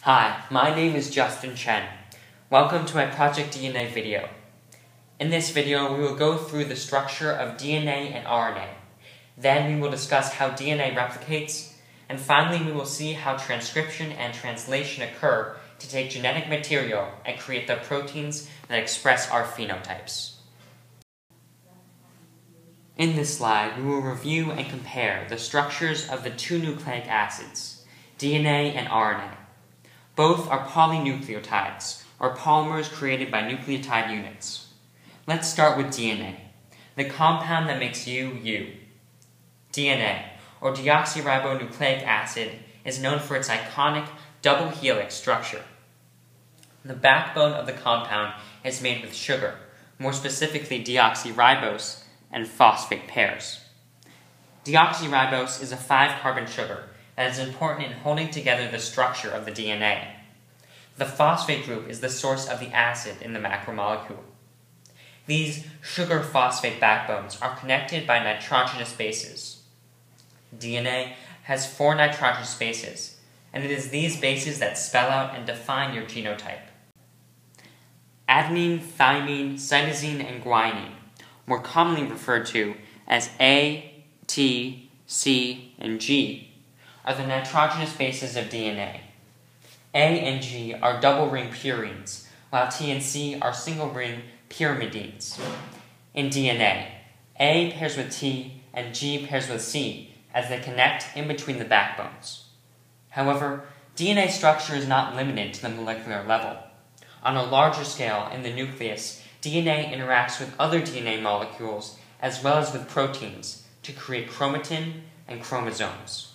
Hi, my name is Chen. Welcome to my Project DNA video. In this video, we will go through the structure of DNA and RNA. Then we will discuss how DNA replicates, and finally we will see how transcription and translation occur to take genetic material and create the proteins that express our phenotypes. In this slide, we will review and compare the structures of the two nucleic acids, DNA and RNA. Both are polynucleotides, or polymers created by nucleotide units. Let's start with DNA, the compound that makes you. DNA, or deoxyribonucleic acid, is known for its iconic double helix structure. The backbone of the compound is made with sugar, more specifically deoxyribose and phosphate pairs. Deoxyribose is a 5-carbon sugar that is important in holding together the structure of the DNA. The phosphate group is the source of the acid in the macromolecule. These sugar-phosphate backbones are connected by nitrogenous bases. DNA has 4 nitrogenous bases, and it is these bases that spell out and define your genotype. Adenine, thymine, cytosine, and guanine, more commonly referred to as A, T, C, and G, are the nitrogenous bases of DNA. A and G are double-ring purines, while T and C are single-ring pyrimidines. In DNA, A pairs with T and G pairs with C as they connect in between the backbones. However, DNA structure is not limited to the molecular level. On a larger scale, in the nucleus, DNA interacts with other DNA molecules as well as with proteins to create chromatin and chromosomes.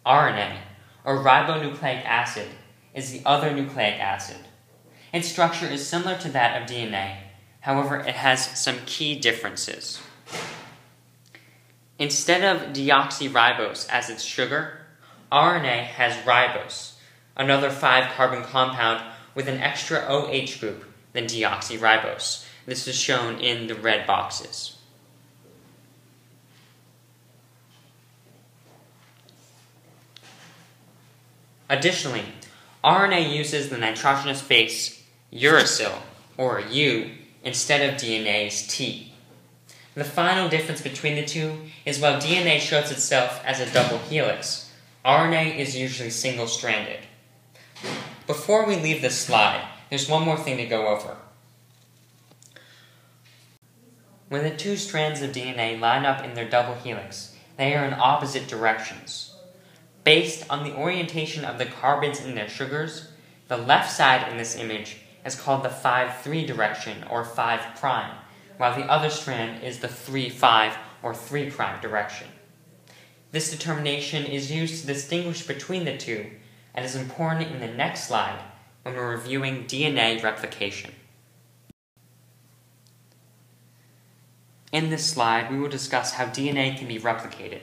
RNA, or ribonucleic acid, is the other nucleic acid. Its structure is similar to that of DNA, however it has some key differences. Instead of deoxyribose as its sugar, RNA has ribose, another 5-carbon compound with an extra OH group than deoxyribose. This is shown in the red boxes. Additionally, RNA uses the nitrogenous base uracil, or U, instead of DNA's T. The final difference between the two is while DNA shows itself as a double helix, RNA is usually single-stranded. Before we leave this slide, there's one more thing to go over. When the two strands of DNA line up in their double helix, they are in opposite directions. Based on the orientation of the carbons in their sugars, the left side in this image is called the 5'3" direction, or 5', while the other strand is the 3'5", or 3' direction. This determination is used to distinguish between the two and is important in the next slide when we're reviewing DNA replication. In this slide, we will discuss how DNA can be replicated.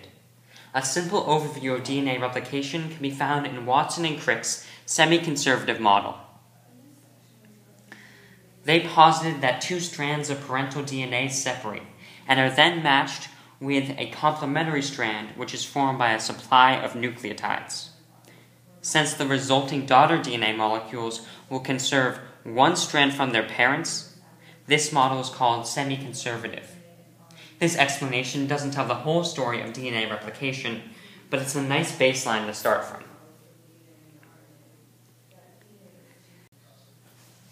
A simple overview of DNA replication can be found in Watson and Crick's semi-conservative model. They posited that 2 strands of parental DNA separate and are then matched with a complementary strand which is formed by a supply of nucleotides. Since the resulting daughter DNA molecules will conserve 1 strand from their parents, this model is called semi-conservative. This explanation doesn't tell the whole story of DNA replication, but it's a nice baseline to start from.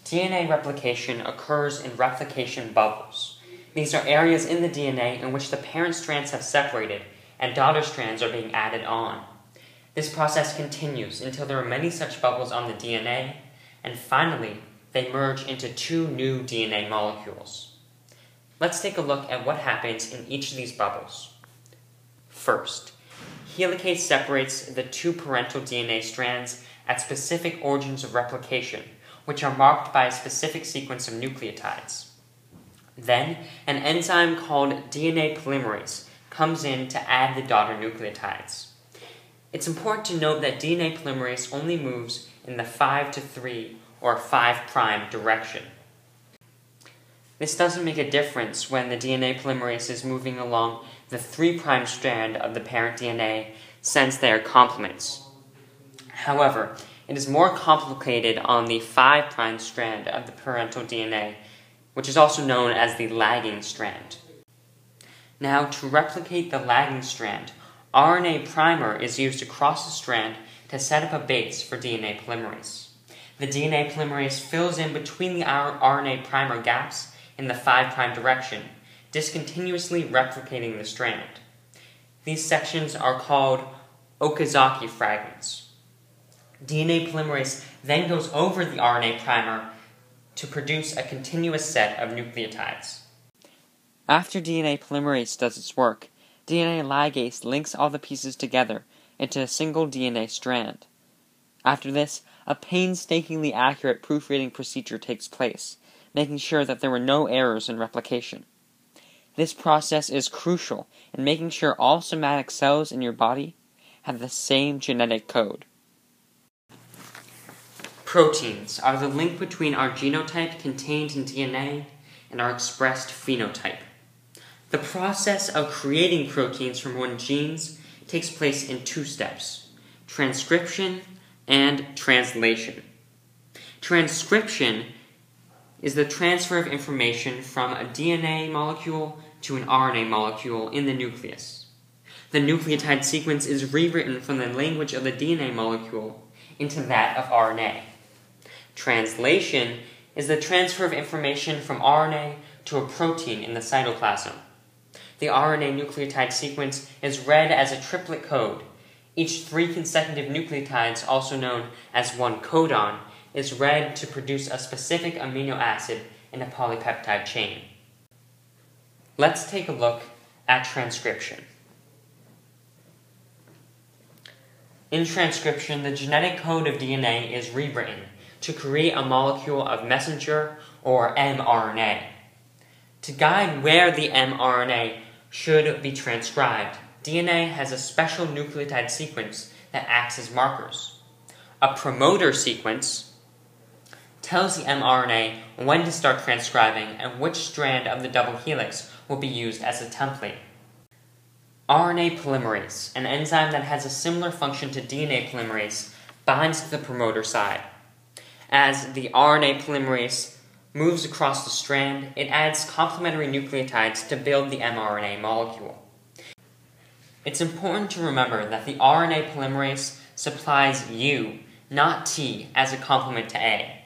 DNA replication occurs in replication bubbles. These are areas in the DNA in which the parent strands have separated and daughter strands are being added on. This process continues until there are many such bubbles on the DNA, and finally, they merge into 2 new DNA molecules. Let's take a look at what happens in each of these bubbles. First, helicase separates the 2 parental DNA strands at specific origins of replication, which are marked by a specific sequence of nucleotides. Then, an enzyme called DNA polymerase comes in to add the daughter nucleotides. It's important to note that DNA polymerase only moves in the 5'3", or 5' direction. This doesn't make a difference when the DNA polymerase is moving along the 3' strand of the parent DNA, since they are complements. However, it is more complicated on the 5' strand of the parental DNA, which is also known as the lagging strand. Now, to replicate the lagging strand, RNA primer is used to cross the strand to set up a base for DNA polymerase. The DNA polymerase fills in between the RNA primer gaps in the 5' direction, discontinuously replicating the strand. These sections are called Okazaki fragments. DNA polymerase then goes over the RNA primer to produce a continuous set of nucleotides. After DNA polymerase does its work, DNA ligase links all the pieces together into a single DNA strand. After this, a painstakingly accurate proofreading procedure takes place, making sure that there were no errors in replication. This process is crucial in making sure all somatic cells in your body have the same genetic code. Proteins are the link between our genotype contained in DNA and our expressed phenotype. The process of creating proteins from one genes takes place in 2 steps: transcription and translation. Transcription is the transfer of information from a DNA molecule to an RNA molecule in the nucleus. The nucleotide sequence is rewritten from the language of the DNA molecule into that of RNA. Translation is the transfer of information from RNA to a protein in the cytoplasm. The RNA nucleotide sequence is read as a triplet code. Each 3 consecutive nucleotides, also known as one codon, is read to produce a specific amino acid in a polypeptide chain. Let's take a look at transcription. In transcription, the genetic code of DNA is rewritten to create a molecule of messenger or mRNA. To guide where the mRNA should be transcribed, DNA has a special nucleotide sequence that acts as markers. A promoter sequence tells the mRNA when to start transcribing and which strand of the double helix will be used as a template. RNA polymerase, an enzyme that has a similar function to DNA polymerase, binds to the promoter side. As the RNA polymerase moves across the strand, it adds complementary nucleotides to build the mRNA molecule. It's important to remember that the RNA polymerase supplies U, not T, as a complement to A.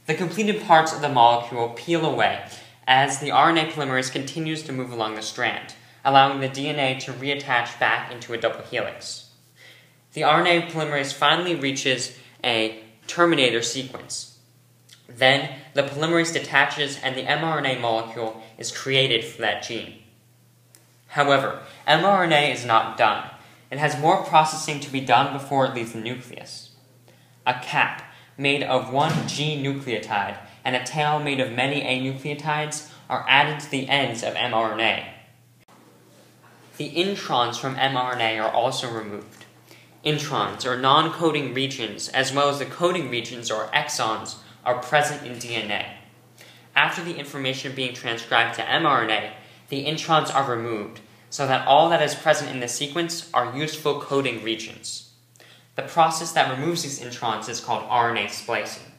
The completed parts of the molecule peel away as the RNA polymerase continues to move along the strand, allowing the DNA to reattach back into a double helix. The RNA polymerase finally reaches a terminator sequence. Then, the polymerase detaches and the mRNA molecule is created for that gene. However, mRNA is not done. It has more processing to be done before it leaves the nucleus. A cap made of one G nucleotide and a tail made of many A nucleotides are added to the ends of mRNA. The introns from mRNA are also removed. Introns, or non-coding regions, as well as the coding regions, or exons, are present in DNA. After the information being transcribed to mRNA, the introns are removed, so that all that is present in the sequence are useful coding regions. The process that removes these introns is called RNA splicing.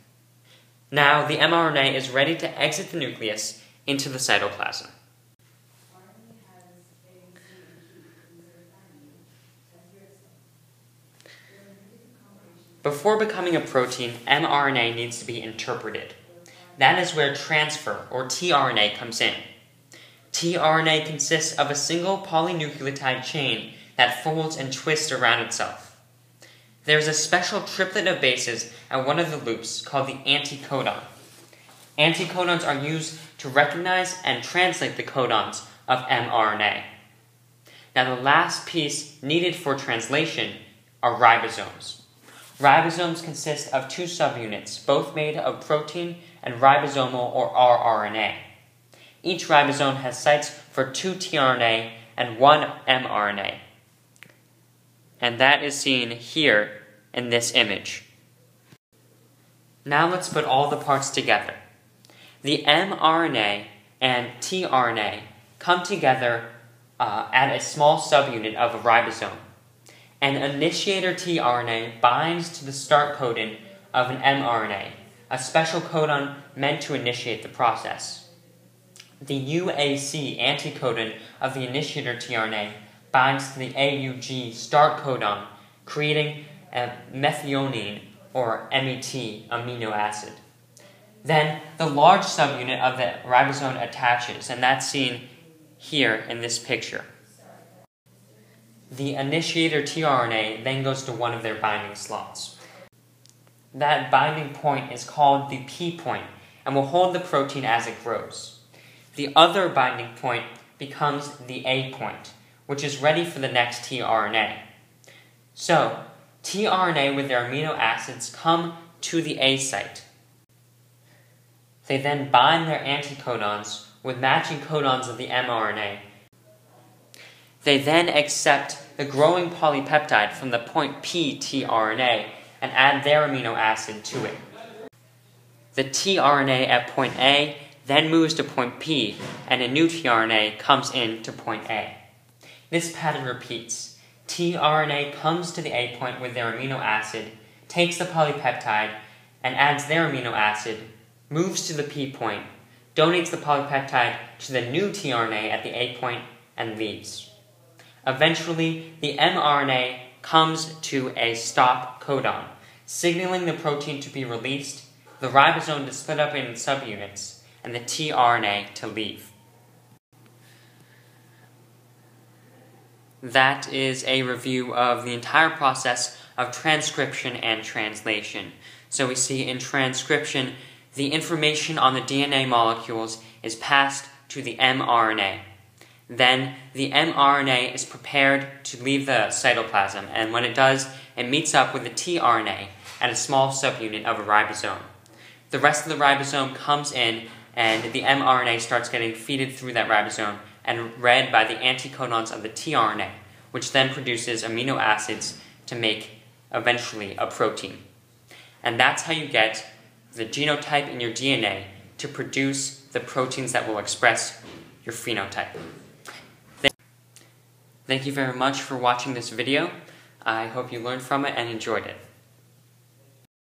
Now, the mRNA is ready to exit the nucleus into the cytoplasm. Before becoming a protein, mRNA needs to be interpreted. That is where transfer, or tRNA, comes in. tRNA consists of a single polynucleotide chain that folds and twists around itself. There is a special triplet of bases at one of the loops called the anticodon. Anticodons are used to recognize and translate the codons of mRNA. Now, the last piece needed for translation are ribosomes. Ribosomes consist of 2 subunits, both made of protein and ribosomal or rRNA. Each ribosome has sites for 2 tRNA and 1 mRNA. And that is seen here in this image. Now let's put all the parts together. The mRNA and tRNA come together at a small subunit of a ribosome. An initiator tRNA binds to the start codon of an mRNA, a special codon meant to initiate the process. The UAC anticodon of the initiator tRNA binds to the AUG start codon, creating a methionine or MET amino acid. Then the large subunit of the ribosome attaches, and that's seen here in this picture. The initiator tRNA then goes to one of their binding slots. That binding point is called the P point and will hold the protein as it grows. The other binding point becomes the A point, which is ready for the next tRNA. So, tRNA with their amino acids come to the A site. They then bind their anticodons with matching codons of the mRNA. They then accept the growing polypeptide from the point P tRNA and add their amino acid to it. The tRNA at point A then moves to point P, and a new tRNA comes in to point A. This pattern repeats. tRNA comes to the A point with their amino acid, takes the polypeptide, and adds their amino acid, moves to the P point, donates the polypeptide to the new tRNA at the A point, and leaves. Eventually, the mRNA comes to a stop codon, signaling the protein to be released, the ribosome to split up in subunits, and the tRNA to leave. That is a review of the entire process of transcription and translation. So we see in transcription, the information on the DNA molecules is passed to the mRNA. Then the mRNA is prepared to leave the cytoplasm, and when it does, it meets up with the tRNA at a small subunit of a ribosome. The rest of the ribosome comes in, and the mRNA starts getting fed through that ribosome and read by the anticodons of the tRNA, which then produces amino acids to make, eventually, a protein. And that's how you get the genotype in your DNA to produce the proteins that will express your phenotype. Thank you very much for watching this video. I hope you learned from it and enjoyed it.